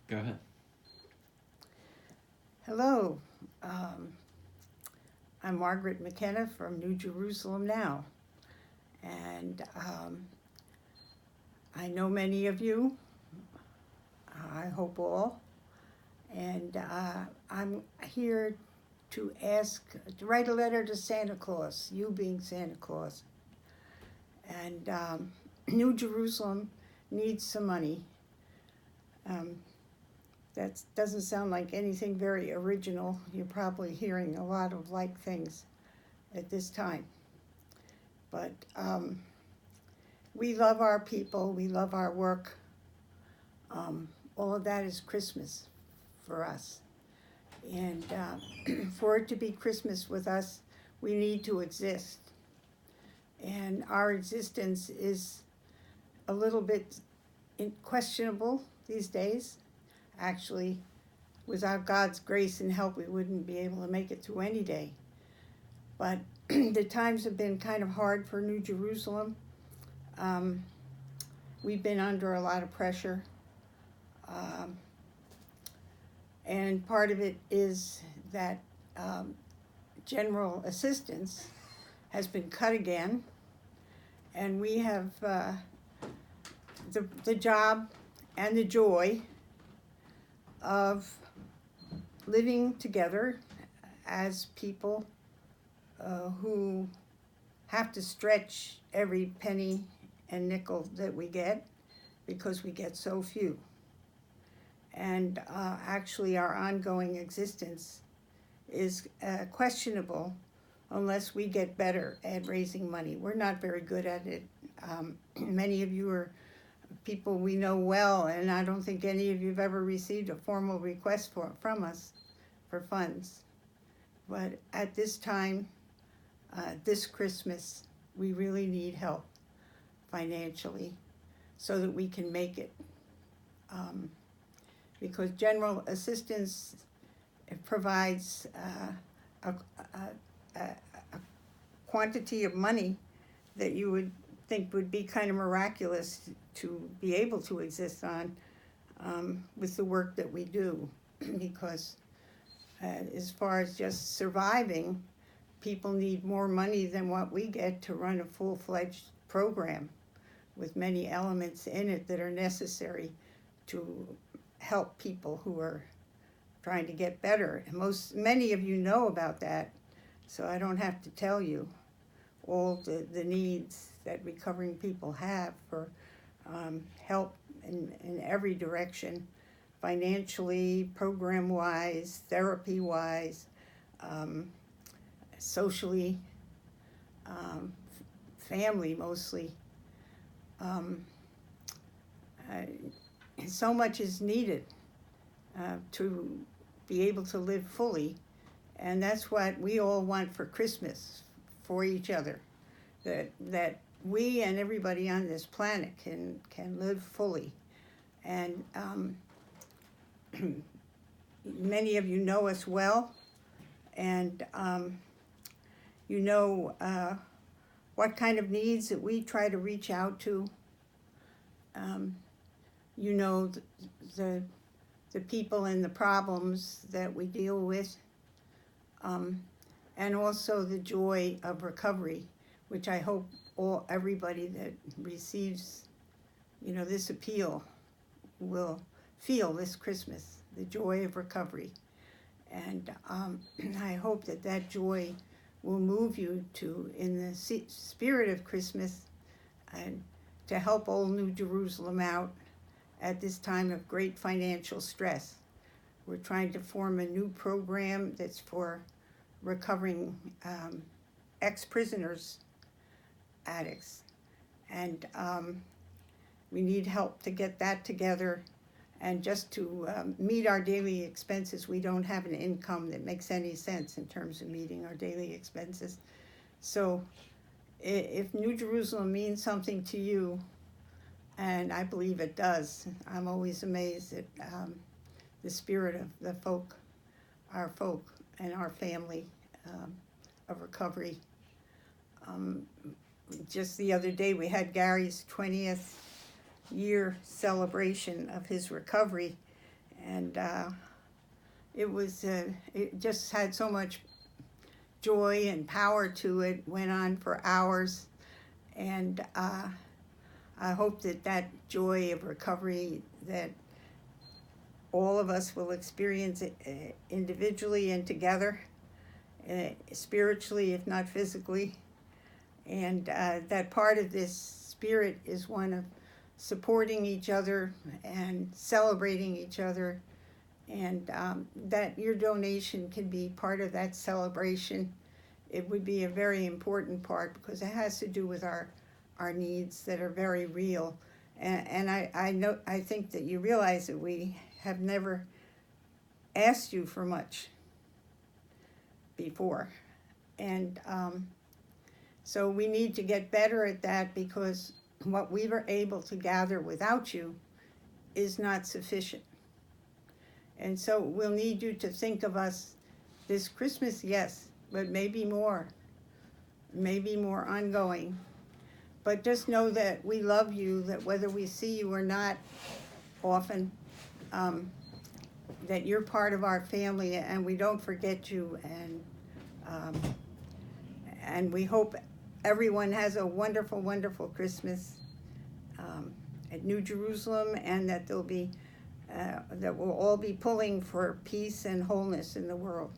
Go ahead. Hello, um, I'm Margaret McKenna from New Jerusalem Now, and I know many of you, I hope all, and I'm here to write a letter to Santa Claus, you being Santa Claus. And New Jerusalem needs some money. Um, that doesn't sound like anything very original. You're probably hearing a lot of like things at this time. But we love our people, we love our work. All of that is Christmas for us. And for it to be Christmas with us, we need to exist. And our existence is a little bit questionable these days. Actually, without God's grace and help, we wouldn't be able to make it through any day. But the times have been kind of hard for New Jerusalem. Um, we've been under a lot of pressure. Um, and part of it is that um, general assistance has been cut again, and we have the job and the joy of living together as people who have to stretch every penny and nickel that we get because we get so few. And actually, our ongoing existence is questionable unless we get better at raising money. We're not very good at it. Many of you are people we know well, and I don't think any of you have ever received a formal request from us for funds. But at this time, this Christmas, we really need help financially so that we can make it. Because general assistance provides a quantity of money that you would think would be kind of miraculous to be able to exist on with the work that we do. Because as far as just surviving, people need more money than what we get to run a full-fledged program with many elements in it that are necessary to help people who are trying to get better. And many of you know about that, so I don't have to tell you all the needs that recovering people have for help in every direction, financially, program-wise, therapy-wise, socially, family mostly. Um, so much is needed to be able to live fully, and that's what we all want for Christmas for each other, that we and everybody on this planet can live fully. And many of you know us well, and you know what kind of needs that we try to reach out to. You know the people and the problems that we deal with, and also the joy of recovery, which I hope everybody that receives, this appeal will feel this Christmas, the joy of recovery. And I hope that joy will move you to, in the spirit of Christmas, and to help old New Jerusalem out at this time of great financial stress. We're trying to form a new program that's for recovering ex-prisoners, addicts. And we need help to get that together. And just to meet our daily expenses, we don't have an income that makes any sense in terms of meeting our daily expenses. So if New Jerusalem means something to you, and I believe it does, I'm always amazed at the spirit of the folk, our folk, and our family of recovery. Just the other day, we had Gary's 20th year celebration of his recovery, And it just had so much joy and power to it, went on for hours. And I hope that that joy of recovery that all of us will experience individually and together, spiritually, if not physically. And that part of this spirit is one of supporting each other and celebrating each other, and that your donation can be part of that celebration. It would be a very important part because it has to do with our needs that are very real. And I think that you realize that we have never asked you for much before. And so we need to get better at that, because what we were able to gather without you is not sufficient. And so we'll need you to think of us this Christmas, yes, but maybe more ongoing. But just know that we love you, that whether we see you or not often, that you're part of our family, and we don't forget you. And we hope everyone has a wonderful, wonderful Christmas at New Jerusalem, and that that we'll all be pulling for peace and wholeness in the world.